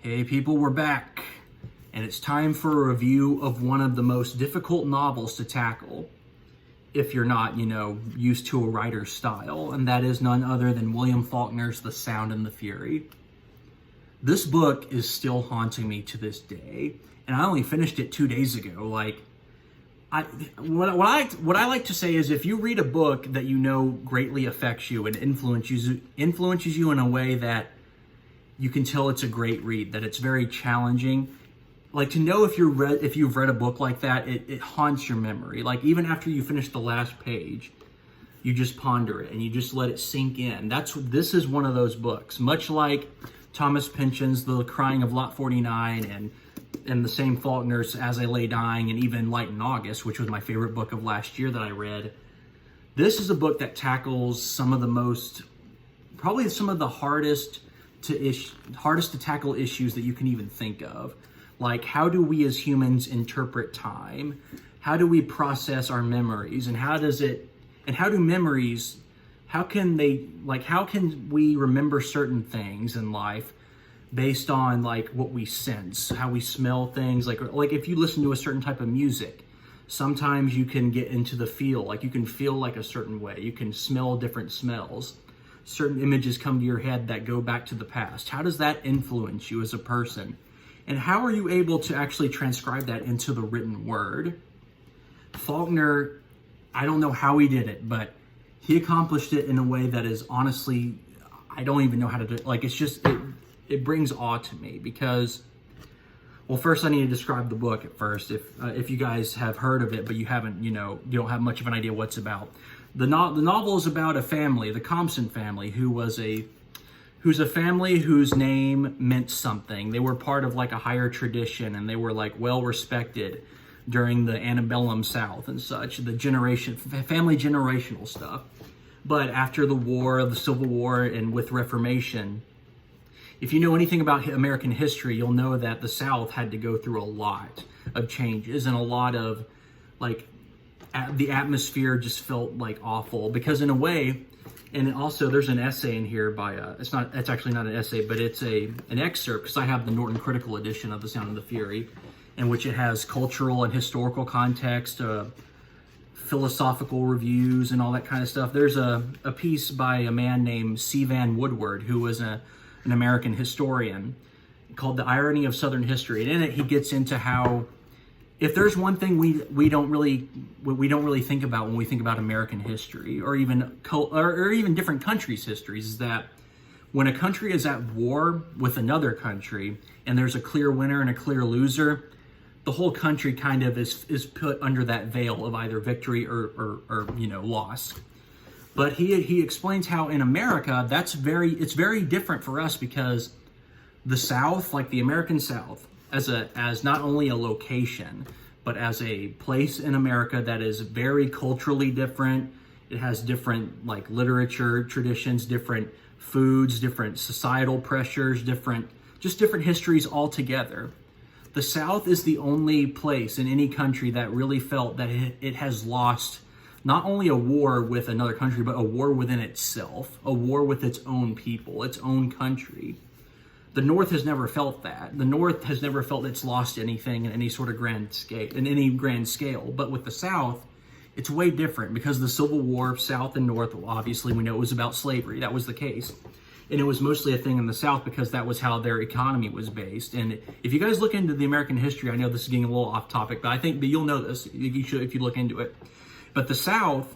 Hey people, we're back, and it's time for a review of one of the most difficult novels to tackle if you're not, used to a writer's style, and that is none other than William Faulkner's The Sound and the Fury. This book is still haunting me to this day, and I only finished it 2 days ago. What I like to say is, if you read a book that you know greatly affects you and influences you in a way that you can tell it's a great read, that it's very challenging. Like, to know if you've read a book like that, it haunts your memory. Like, even after you finish the last page, you just ponder it and you just let it sink in. This is one of those books, much like Thomas Pynchon's The Crying of Lot 49 and the same Faulkner's As I Lay Dying, and even Light in August, which was my favorite book of last year that I read. This is a book that tackles probably some of the hardest to tackle issues that you can even think of. Like, how do we as humans interpret time? How do we process our memories? And how can we remember certain things in life based on what we sense, how we smell things? Like if you listen to a certain type of music, sometimes you can get into the feel, like you can feel like a certain way. You can smell different smells. Certain images come to your head that go back to the past. How does that influence you as a person? And how are you able to actually transcribe that into the written word? Faulkner, I don't know how he did it, but he accomplished it in a way that is, honestly, I don't even know how to do it. It brings awe to me because, well, first I need to describe the book at first. If you guys have heard of it, but you haven't, you don't have much of an idea what it's about. The novel is about a family, the Compson family, who's a family whose name meant something. They were part of a higher tradition, and they were well respected during the antebellum South and such, family generational stuff. But after the Civil War, and with Reformation, if you know anything about American history, you'll know that the South had to go through a lot of changes, and a lot of the atmosphere just felt awful, because in a way. And also, there's an essay in here by it's actually not an essay, but it's an excerpt, because I have the Norton Critical edition of The Sound and the Fury, in which it has cultural and historical context, philosophical reviews, and all that kind of stuff. There's a piece by a man named C. Van Woodward, who was an American historian, called The Irony of Southern History. And in it, he gets into how, if there's one thing we don't really think about when we think about American history, or even different countries' histories, is that when a country is at war with another country and there's a clear winner and a clear loser, the whole country kind of is put under that veil of either victory or loss. But he explains how in America it's very different for us, because the South, like the American South, as not only a location, but as a place in America that is very culturally different. It has different literature traditions, different foods, different societal pressures, different histories altogether. The South is the only place in any country that really felt that it has lost not only a war with another country, but a war within itself, a war with its own people, its own country. The North has never felt that. The North has never felt it's lost anything in any sort of grand scale. But with the South, it's way different, because the Civil War, South and North, obviously we know it was about slavery. That was the case. And it was mostly a thing in the South because that was how their economy was based. And if you guys look into the American history, I know this is getting a little off topic, but I think that you'll know this if you look into it. But the South,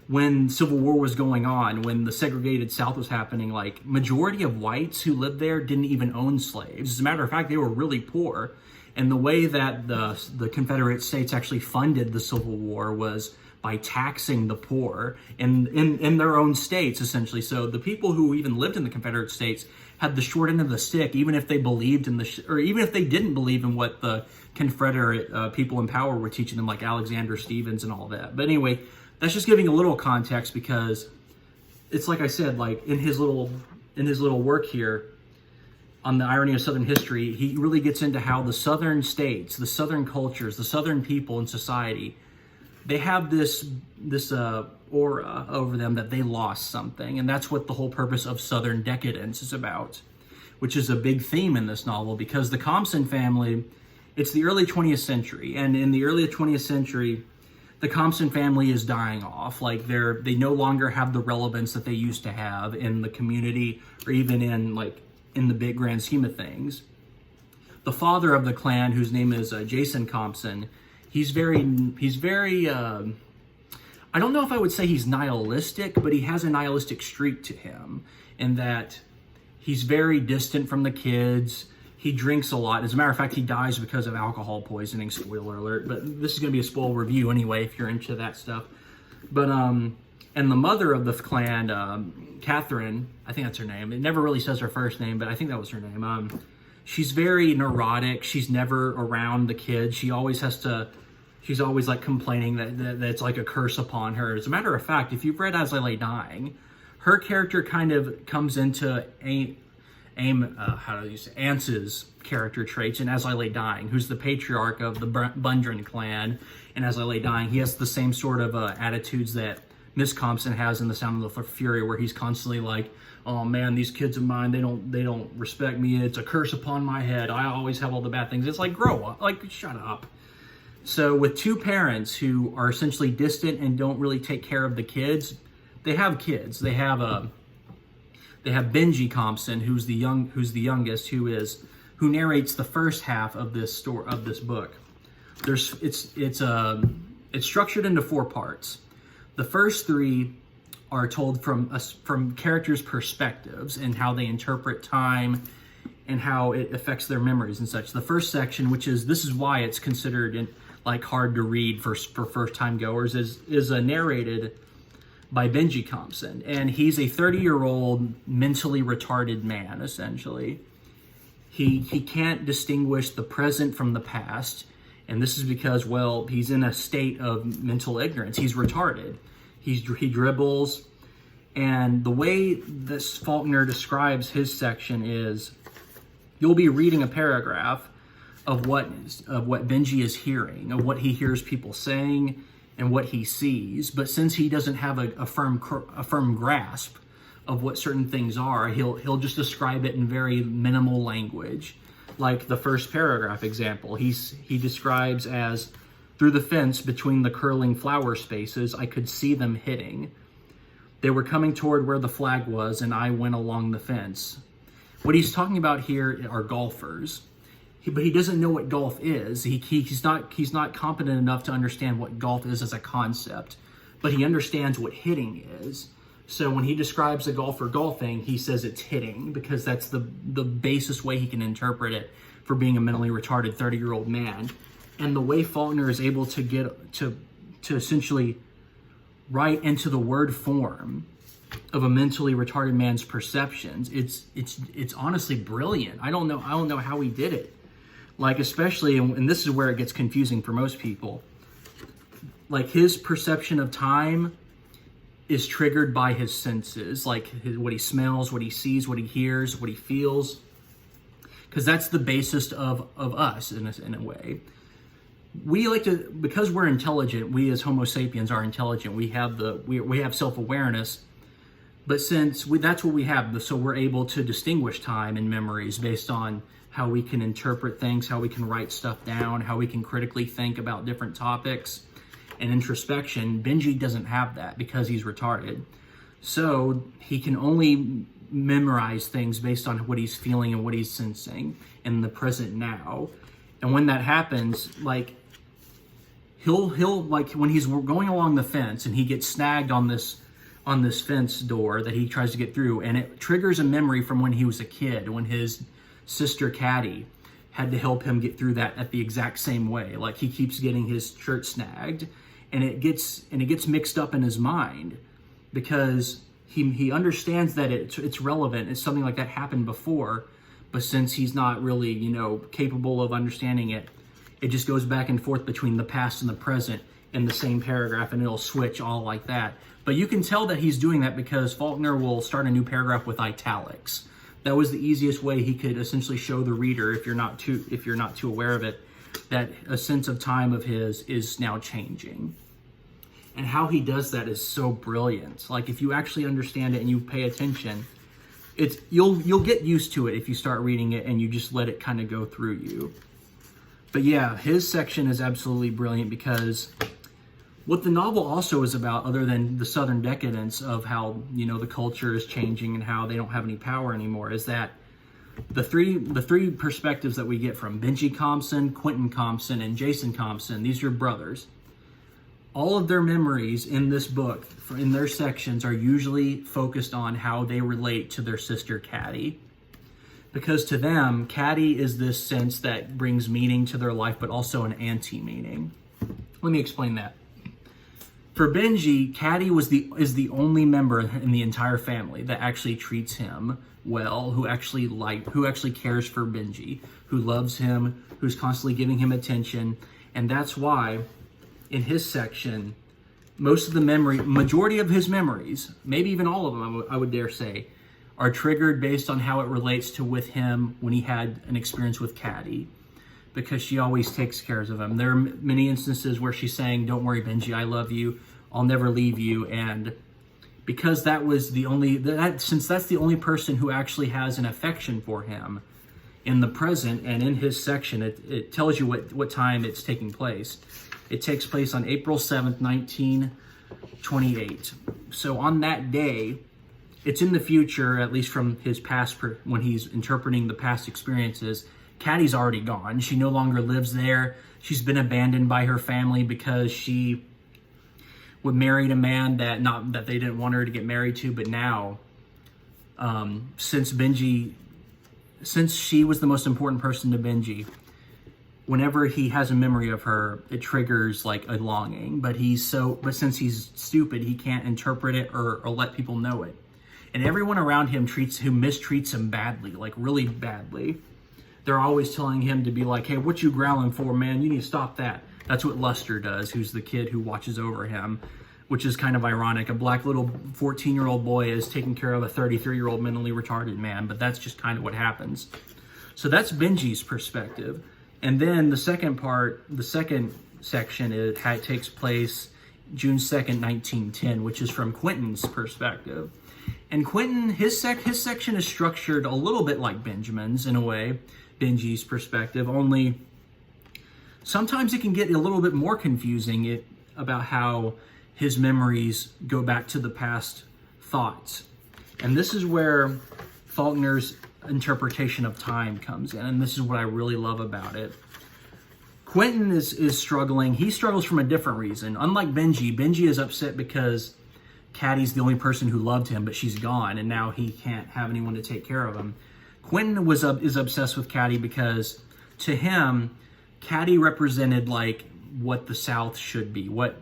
when Civil War was going on, when the segregated South was happening, majority of whites who lived there didn't even own slaves. As a matter of fact, they were really poor. And the way that the Confederate States actually funded the Civil War was by taxing the poor in their own states, essentially. So the people who even lived in the Confederate States had the short end of the stick, even if they believed or even if they didn't believe in what the Confederate people in power were teaching them, like Alexander Stephens and all that. But anyway, that's just giving a little context, because it's like I said, in his little work here on The Irony of Southern History, he really gets into how the Southern states, the Southern cultures, the Southern people in society, they have this aura over them that they lost something, and that's what the whole purpose of Southern decadence is about. which is a big theme in this novel, because the Compson family, it's the early 20th century, and in the early 20th century, the Compson family is dying off. Like they no longer have the relevance that they used to have in the community, or even in the big grand scheme of things. The father of the clan, whose name is Jason Compson, he's very I don't know if I would say he's nihilistic, but he has a nihilistic streak to him in that he's very distant from the kids. He drinks a lot. As a matter of fact, he dies because of alcohol poisoning. Spoiler alert. But this is going to be a spoil review anyway, if you're into that stuff. But, and the mother of the clan, Catherine, I think that's her name. It never really says her first name, but I think that was her name. She's very neurotic. She's never around the kids. She's always like complaining that it's like a curse upon her. As a matter of fact, if you've read As I Lay Dying, her character kind of comes into Ance's character traits in As I Lay Dying, who's the patriarch of the Bundren clan. And As I Lay Dying, he has the same sort of attitudes that Miss Compson has in The Sound of the Fury, where he's constantly like, oh man, these kids of mine, they don't respect me. It's a curse upon my head. I always have all the bad things. It's like, grow up, like shut up. So with two parents who are essentially distant and don't really take care of the kids, they have kids. They have Benji Compson, who's the youngest, who narrates the first half of this book. It's structured into 4 parts. The first 3 are told from characters' perspectives and how they interpret time and how it affects their memories and such. The first section, this is why it's considered hard to read for first-time goers, is narrated by Benji Compson, and he's a 30-year-old mentally retarded man, essentially. He can't distinguish the present from the past, and this is because, well, he's in a state of mental ignorance. He's retarded. He dribbles, and the way this Faulkner describes his section is, you'll be reading a paragraph of what Benji is hearing, of what he hears people saying, and what he sees, but since he doesn't have a firm grasp of what certain things are, he'll just describe it in very minimal language. Like the first paragraph example, he describes as, through the fence between the curling flower spaces, I could see them hitting. They were coming toward where the flag was, and I went along the fence. What he's talking about here are golfers. But he doesn't know what golf is. He's not competent enough to understand what golf is as a concept, but he understands what hitting is. So when he describes a golfer golfing, he says it's hitting, because that's the basest way he can interpret it for being a mentally retarded 30-year-old man. And the way Faulkner is able to get to essentially write into the word form of a mentally retarded man's perceptions, it's honestly brilliant. I don't know how he did it. Like, especially, and this is where it gets confusing for most people, like his perception of time is triggered by his senses, like what he smells, what he sees, what he hears, what he feels, because that's the basis of us in a way. We like to, because we're intelligent, we as Homo sapiens are intelligent, we have self-awareness, but since that's what we have, so we're able to distinguish time and memories based on how we can interpret things, how we can write stuff down, how we can critically think about different topics and introspection. Benji doesn't have that because he's retarded. So he can only memorize things based on what he's feeling and what he's sensing in the present now. And when that happens, like he'll like when he's going along the fence and he gets snagged on this fence door that he tries to get through, and it triggers a memory from when he was a kid, when his sister Caddy had to help him get through that at the exact same way. Like he keeps getting his shirt snagged, and it gets mixed up in his mind because he understands that it's relevant. It's something like that happened before, but since he's not really, capable of understanding it, it just goes back and forth between the past and the present in the same paragraph, and it'll switch all like that. But you can tell that he's doing that because Faulkner will start a new paragraph with italics. That was the easiest way he could essentially show the reader, if you're not too aware of it, that a sense of time of his is now changing. And how he does that is so brilliant. Like if you actually understand it and you pay attention, you'll get used to it if you start reading it and you just let it kind of go through you. But yeah, his section is absolutely brilliant, because what the novel also is about, other than the Southern decadence of how, the culture is changing and how they don't have any power anymore, is that the three perspectives that we get from Benji Compson, Quentin Compson, and Jason Compson, these are brothers. All of their memories in this book, in their sections, are usually focused on how they relate to their sister Caddy. Because to them, Caddy is this sense that brings meaning to their life, but also an anti-meaning. Let me explain that. For Benji, Caddy is the only member in the entire family that actually treats him well, who actually cares for Benji, who loves him, who's constantly giving him attention. And that's why in his section, majority of his memories, maybe even all of them, I would dare say, are triggered based on how it relates to with him when he had an experience with Caddy, because she always takes care of him. There are many instances where she's saying, "Don't worry, Benji, I love you. I'll never leave you." And because since that's the only person who actually has an affection for him in the present, and in his section, it tells you what time it's taking place. It takes place on April 7th, 1928. So on that day, it's in the future, at least from his past, when he's interpreting the past experiences. Caddy's already gone. She no longer lives there. She's been abandoned by her family because she married a man that they didn't want her to get married to. But now, since she was the most important person to Benji, whenever he has a memory of her, it triggers like a longing. But since he's stupid, he can't interpret it or let people know it. And everyone around him mistreats him badly, like really badly. They're always telling him to be like, "Hey, what you growling for, man? You need to stop that." That's what Luster does, who's the kid who watches over him, which is kind of ironic. A black little 14-year-old boy is taking care of a 33-year-old mentally retarded man, but that's just kind of what happens. So that's Benji's perspective. And then the second section, it takes place June 2nd, 1910, which is from Quentin's perspective. And Quentin, his section is structured a little bit like Benjamin's in a way, Benji's perspective, only sometimes it can get a little bit more confusing about how his memories go back to the past thoughts. And this is where Faulkner's interpretation of time comes in, and this is what I really love about it. Quentin is struggling. He struggles from a different reason. Unlike Benji is upset because Caddy's the only person who loved him, but she's gone, and now he can't have anyone to take care of him. Quentin is obsessed with Caddy because, to him, Caddy represented like what the South should be, what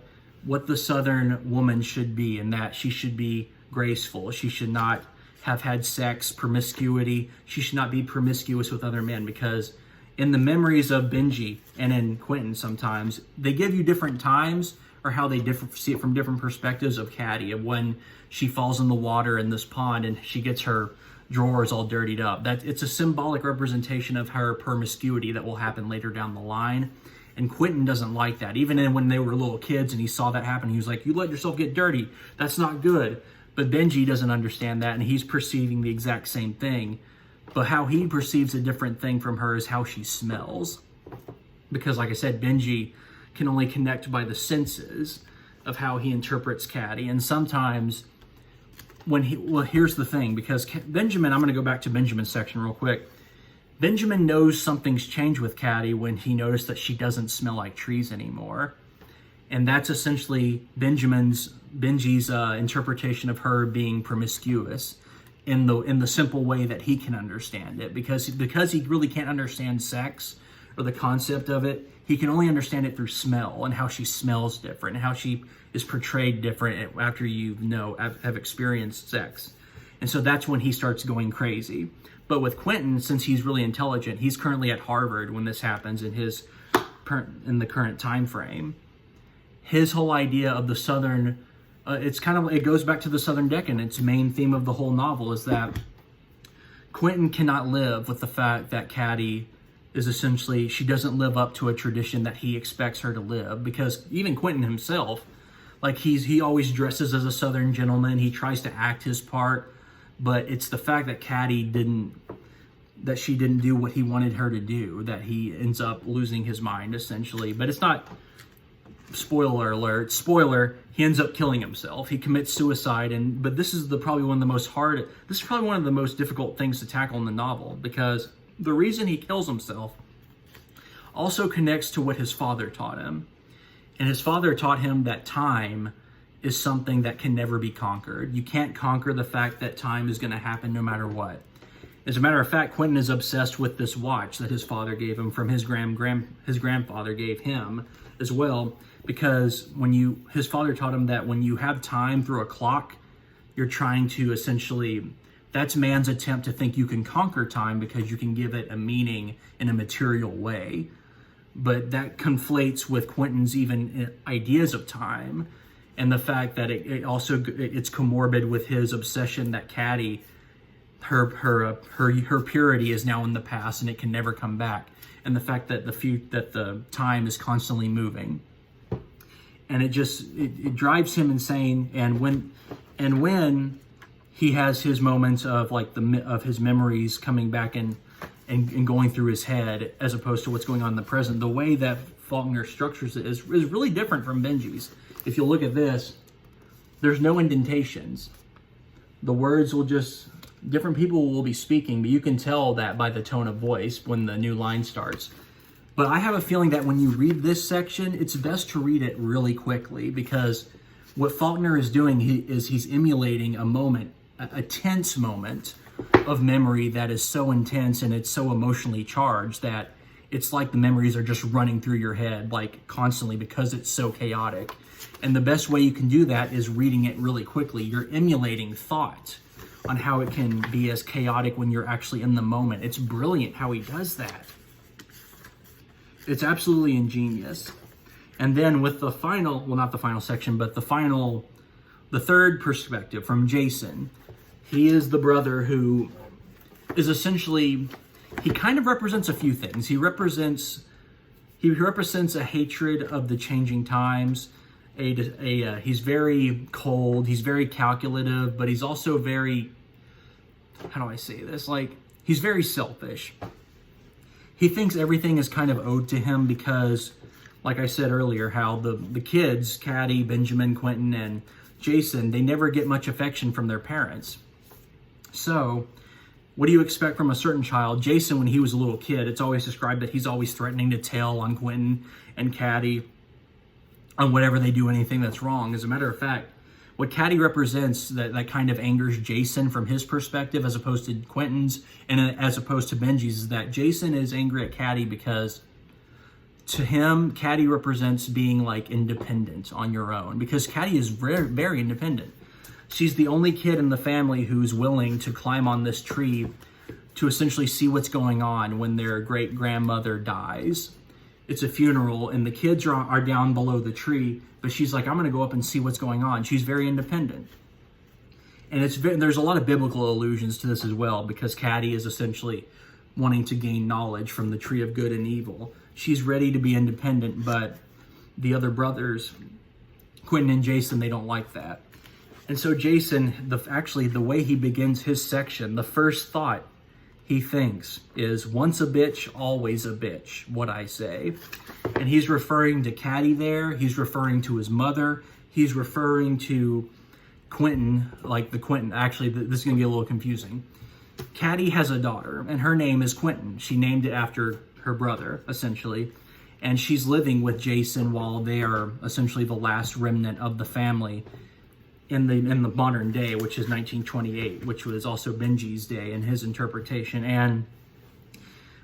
the Southern woman should be, and that she should be graceful. She should not have had sex, promiscuity. She should not be promiscuous with other men, because in the memories of Benji and in Quentin, sometimes they give you different times or how they see it from different perspectives of Caddy, of when she falls in the water in this pond and she gets her drawers all dirtied up. That it's a symbolic representation of her promiscuity that will happen later down the line. And Quentin doesn't like that. Even when they were little kids and he saw that happen, he was like, "You let yourself get dirty. That's not good." But Benji doesn't understand that, and he's perceiving the exact same thing. But how he perceives a different thing from her is how she smells. Because, like I said, Benji can only connect by the senses of how he interprets Caddy. And sometimes here's the thing, because Benjamin, I'm going to go back to Benjamin's section real quick. Benjamin knows something's changed with Caddy when he noticed that she doesn't smell like trees anymore. And that's essentially Benji's interpretation of her being promiscuous in the simple way that he can understand it. Because he really can't understand sex or the concept of it, he can only understand it through smell and how she smells different and how she is portrayed different after have experienced sex. And so that's when he starts going crazy. But with Quentin, since he's really intelligent, he's currently at Harvard when this happens in the current time frame. His whole idea of the Southern, it goes back to the Southern decadence. Main theme of the whole novel is that Quentin cannot live with the fact that Caddy is essentially, she doesn't live up to a tradition that he expects her to live. Because even Quentin himself, like he always dresses as a Southern gentleman. He tries to act his part. but it's the fact that she didn't do what he wanted her to do, that he ends up losing his mind, essentially. But it's not, spoiler alert, spoiler, he ends up killing himself. He commits suicide, but this is probably one of the most difficult things to tackle in the novel, because the reason he kills himself also connects to what his father taught him. And his father taught him that time is something that can never be conquered. You can't conquer the fact that time is going to happen no matter what. As a matter of fact, Quentin is obsessed with this watch that his father gave him from his grandfather gave him as well, because his father taught him that when you have time through a clock, you're trying to essentially, that's man's attempt to think you can conquer time because you can give it a meaning in a material way. But that conflates with Quentin's even ideas of time, and the fact that it's comorbid with his obsession that Caddy, her purity is now in the past and it can never come back, and the fact that the time is constantly moving, and it drives him insane. And when he has his moments of of his memories coming back and going through his head, as opposed to what's going on in the present, the way that Faulkner structures it is really different from Benji's. If you look at this, there's no indentations. The words will different people will be speaking, but you can tell that by the tone of voice when the new line starts. But I have a feeling that when you read this section, it's best to read it really quickly, because what Faulkner is doing is he's emulating a moment, a tense moment of memory that is so intense and it's so emotionally charged that it's like the memories are just running through your head constantly, because it's so chaotic. And the best way you can do that is reading it really quickly. You're emulating thought on how it can be as chaotic when you're actually in the moment. It's brilliant how he does that. It's absolutely ingenious. And then with the final, well, not the final section, but the third perspective from Jason. He is the brother who is essentially, he kind of represents a few things. He represents a hatred of the changing times. He's very cold. He's very calculative, but he's also very, how do I say this? He's very selfish. He thinks everything is kind of owed to him because, like I said earlier, how the kids, Caddy, Benjamin, Quentin, and Jason, they never get much affection from their parents. So, what do you expect from a certain child? Jason, when he was a little kid, it's always described that he's always threatening to tell on Quentin and Caddy on whatever they do, anything that's wrong. As a matter of fact, what Caddy represents that kind of angers Jason from his perspective, as opposed to Quentin's and as opposed to Benji's, is that Jason is angry at Caddy because to him, Caddy represents being independent on your own, because Caddy is very, very independent. She's the only kid in the family who's willing to climb on this tree to essentially see what's going on when their great-grandmother dies. It's a funeral, and the kids are down below the tree, but she's like, I'm going to go up and see what's going on. She's very independent. And there's a lot of biblical allusions to this as well, because Caddy is essentially wanting to gain knowledge from the tree of good and evil. She's ready to be independent, but the other brothers, Quentin and Jason, they don't like that. And so Jason, the way he begins his section, the first thought he thinks is, once a bitch, always a bitch, what I say. And he's referring to Caddy there. He's referring to his mother. He's referring to Quentin, actually, this is going to be a little confusing. Caddy has a daughter, and her name is Quentin. She named it after her brother, essentially. And she's living with Jason while they are essentially the last remnant of the family in the modern day, which is 1928, which was also Benji's day in his interpretation. And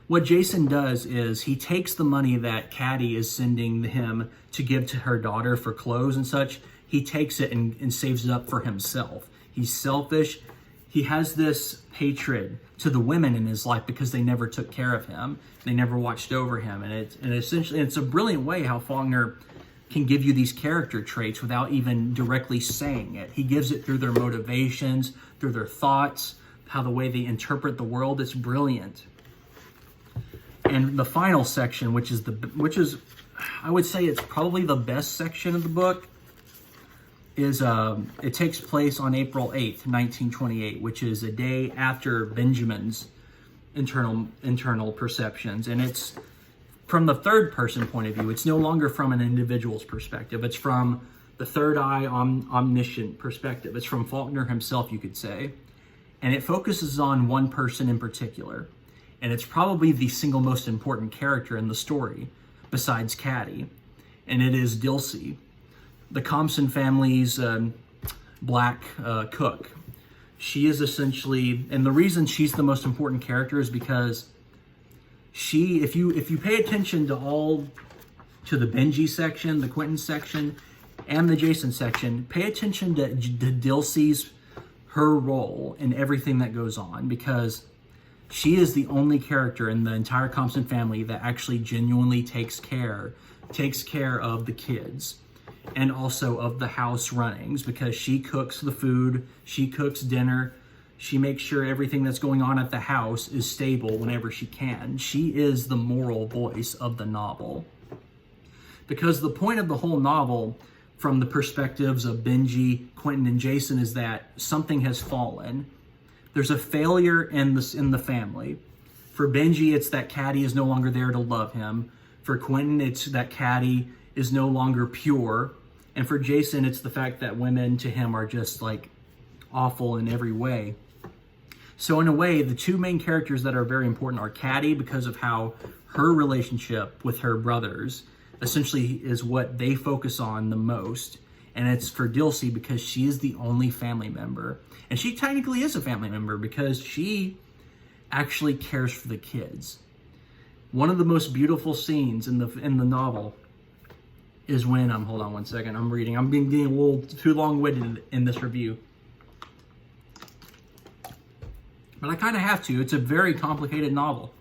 what Jason does is he takes the money that Caddy is sending him to give to her daughter for clothes and such. He takes it and saves it up for himself. He's selfish. He has this hatred to the women in his life because they never took care of him. They never watched over him. And it's a brilliant way how Faulkner can give you these character traits without even directly saying it. He gives it through their motivations, through their thoughts, how the way they interpret the world. It's brilliant. And the final section, which is I would say it's probably the best section of the book, is it takes place on April 8th, 1928, which is a day after Benjamin's internal perceptions, and it's from the third person point of view. It's no longer from an individual's perspective. It's from the third eye omniscient perspective. It's from Faulkner himself, you could say. And it focuses on one person in particular. And it's probably the single most important character in the story, besides Caddy. And it is Dilsey, the Compson family's black cook. She is essentially, and the reason she's the most important character is because she, if you pay attention to the Benji section, the Quentin section, and the Jason section, pay attention to Dilsey's, her role in everything that goes on, because she is the only character in the entire Compson family that actually genuinely takes care of the kids and also of the house runnings, because she cooks the food, she cooks dinner, she makes sure everything that's going on at the house is stable whenever she can. She is the moral voice of the novel. Because the point of the whole novel, from the perspectives of Benji, Quentin, and Jason, is that something has fallen. There's a failure in the family. For Benji, it's that Caddy is no longer there to love him. For Quentin, it's that Caddy is no longer pure. And for Jason, it's the fact that women to him are just like awful in every way. So in a way, the two main characters that are very important are Caddy, because of how her relationship with her brothers essentially is what they focus on the most. And it's for Dilsey because she is the only family member. And she technically is a family member because she actually cares for the kids. One of the most beautiful scenes in the novel is when, hold on one second, I'm reading. I'm getting a little too long-winded in this review. But I kind of have to. It's a very complicated novel.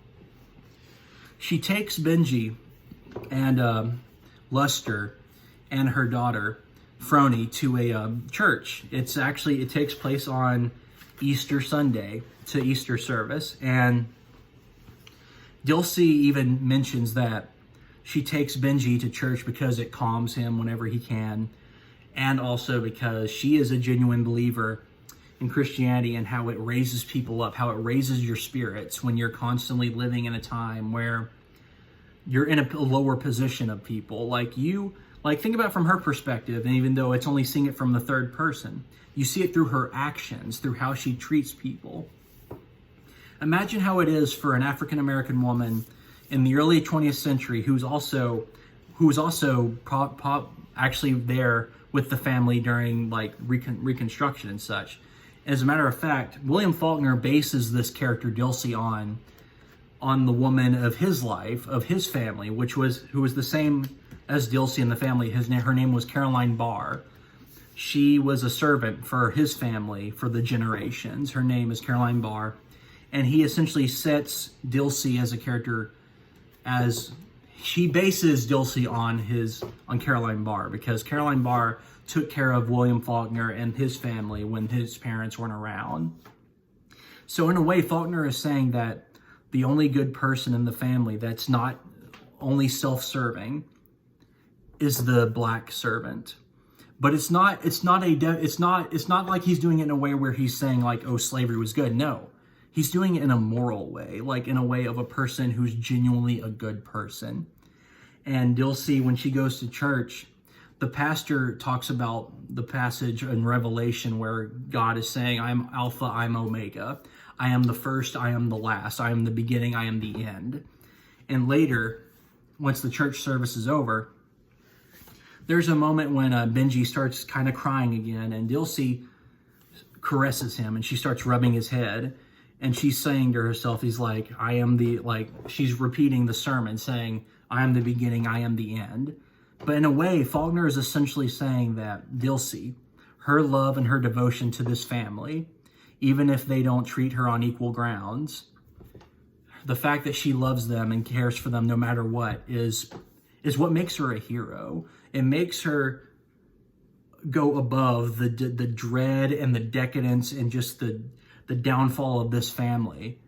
She takes Benji and Luster and her daughter Frony to a church. It takes place on Easter Sunday, to Easter service, and Dilsey even mentions that she takes Benji to church because it calms him whenever he can, and also because she is a genuine believer in Christianity and how it raises people up, how it raises your spirits when you're constantly living in a time where you're in a lower position of people. Think about it from her perspective, and even though it's only seeing it from the third person, you see it through her actions, through how she treats people. Imagine how it is for an African-American woman in the early 20th century who was also actually there with the family during Reconstruction and such. As a matter of fact, William Faulkner bases this character Dilsey on the woman of his life, of his family, who was the same as Dilsey in the family. Her name was Caroline Barr. She was a servant for his family for the generations. Her name is Caroline Barr. And he essentially sets Dilsey as a character, as he bases Dilsey on Caroline Barr, because Caroline Barr took care of William Faulkner and his family when his parents weren't around. So in a way, Faulkner is saying that the only good person in the family that's not only self-serving is the black servant. But it's not like he's doing it in a way where he's saying oh, slavery was good. No. He's doing it in a moral way, in a way of a person who's genuinely a good person. And Dilsey, when she goes to church, the pastor talks about the passage in Revelation where God is saying, I'm Alpha, I'm Omega. I am the first, I am the last. I am the beginning, I am the end. And later, once the church service is over, there's a moment when Benji starts kind of crying again, and Dilsey caresses him, and she starts rubbing his head. And she's saying to herself, she's repeating the sermon, saying, I am the beginning, I am the end. But in a way, Faulkner is essentially saying that Dilsey, her love and her devotion to this family, even if they don't treat her on equal grounds, the fact that she loves them and cares for them no matter what is what makes her a hero. It makes her go above the dread and the decadence and just the downfall of this family.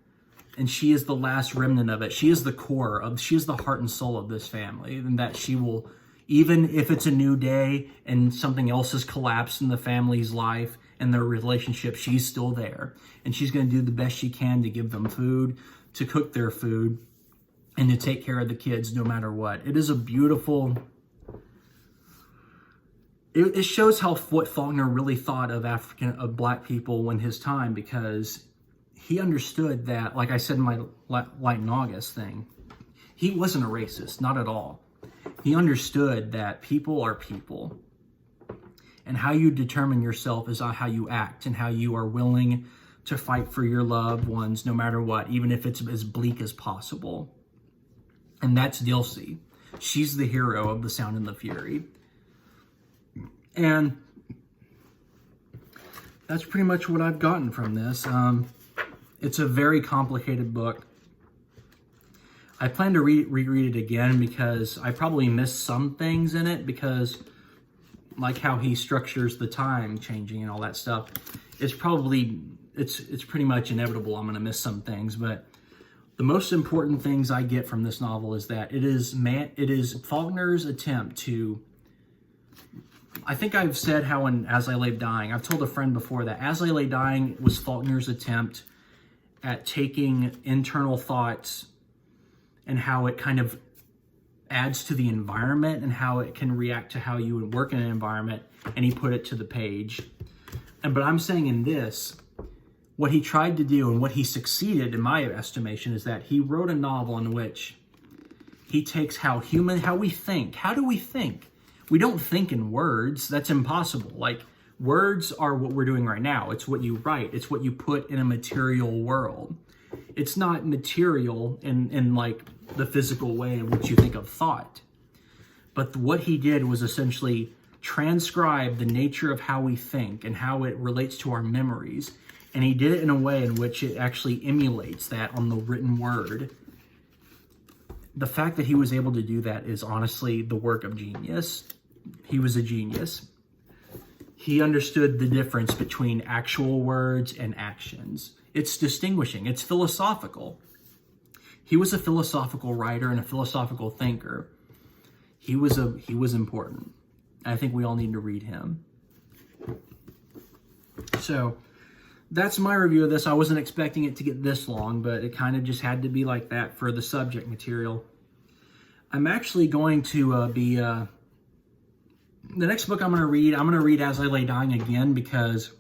And she is the last remnant of it. She is the core she is the heart and soul of this family, and that she will Even if it's a new day and something else has collapsed in the family's life and their relationship, she's still there. And she's going to do the best she can to give them food, to cook their food, and to take care of the kids no matter what. It is a beautiful... It shows what Faulkner really thought of black people in his time, because he understood that, like I said in my Light in August thing, he wasn't a racist, not at all. He understood that people are people, and how you determine yourself is how you act and how you are willing to fight for your loved ones no matter what, even if it's as bleak as possible. And that's Dilsey. She's the hero of The Sound and the Fury. And that's pretty much what I've gotten from this. It's a very complicated book. I plan to reread it again because I probably missed some things in it, because like how he structures the time changing and all that stuff, it's pretty much inevitable I'm going to miss some things. But the most important things I get from this novel is that it is Faulkner's attempt to... I think I've said how in As I Lay Dying, I've told a friend before that As I Lay Dying was Faulkner's attempt at taking internal thoughts and how it kind of adds to the environment and how it can react to how you would work in an environment, and he put it to the page. But I'm saying in this, what he tried to do and what he succeeded, in my estimation, is that he wrote a novel in which he takes how we think. How do we think? We don't think in words. That's impossible. Like, words are what we're doing right now. It's what you write. It's what you put in a material world. It's not material in like the physical way in which you think of thought. But what he did was essentially transcribe the nature of how we think and how it relates to our memories. And he did it in a way in which it actually emulates that on the written word. The fact that he was able to do that is honestly the work of genius. He was a genius. He understood the difference between actual words and actions. It's distinguishing. It's philosophical. He was a philosophical writer and a philosophical thinker. He was important. I think we all need to read him. So that's my review of this. I wasn't expecting it to get this long, but it kind of just had to be like that for the subject material. I'm actually going to the next book I'm going to read As I Lay Dying again, because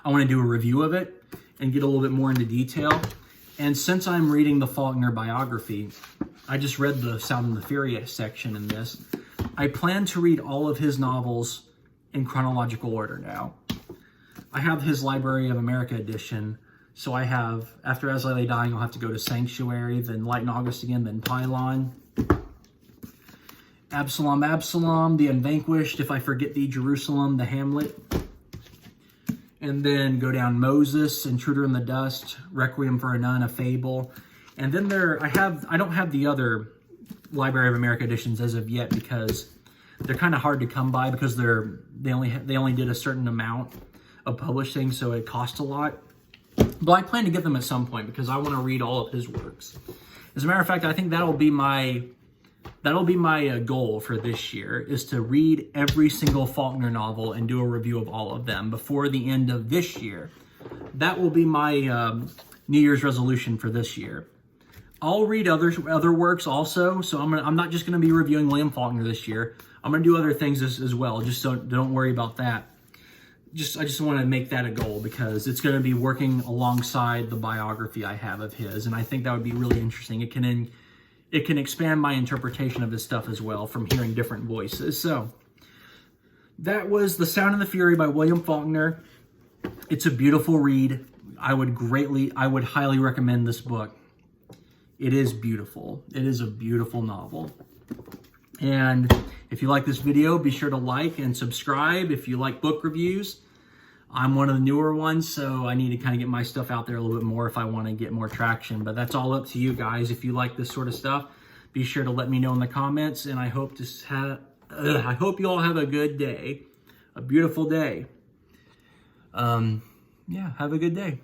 I want to do a review of it and get a little bit more into detail. And since I'm reading the Faulkner biography, I just read the Sound and the Fury section in this. I plan to read all of his novels in chronological order now. I have his Library of America edition, so I have, after As I Lay Dying, I'll have to go to Sanctuary, then Light in August again, then Pylon. Absalom, Absalom, The Unvanquished, If I Forget Thee, Jerusalem, The Hamlet. And then go down Moses, Intruder in the Dust, Requiem for a Nun, A Fable. And then I don't have the other Library of America editions as of yet, because they're kind of hard to come by, because they only did a certain amount of publishing, so it cost a lot. But I plan to get them at some point because I want to read all of his works. As a matter of fact, I think that'll be my goal for this year, is to read every single Faulkner novel and do a review of all of them before the end of this year. That will be my New Year's resolution for this year. I'll read other works also, so I'm not just going to be reviewing William Faulkner this year. I'm going to do other things as well. Just don't worry about that. I just want to make that a goal, because it's going to be working alongside the biography I have of his, and I think that would be really interesting. It can expand my interpretation of his stuff as well from hearing different voices. So that was The Sound and the Fury by William Faulkner. It's a beautiful read. I would highly recommend this book. It is beautiful. It is a beautiful novel. And if you like this video, be sure to like and subscribe. If you like book reviews, I'm one of the newer ones, so I need to kind of get my stuff out there a little bit more if I want to get more traction. But that's all up to you guys. If you like this sort of stuff, be sure to let me know in the comments. And I hope you all have a good day, a beautiful day. Yeah, have a good day.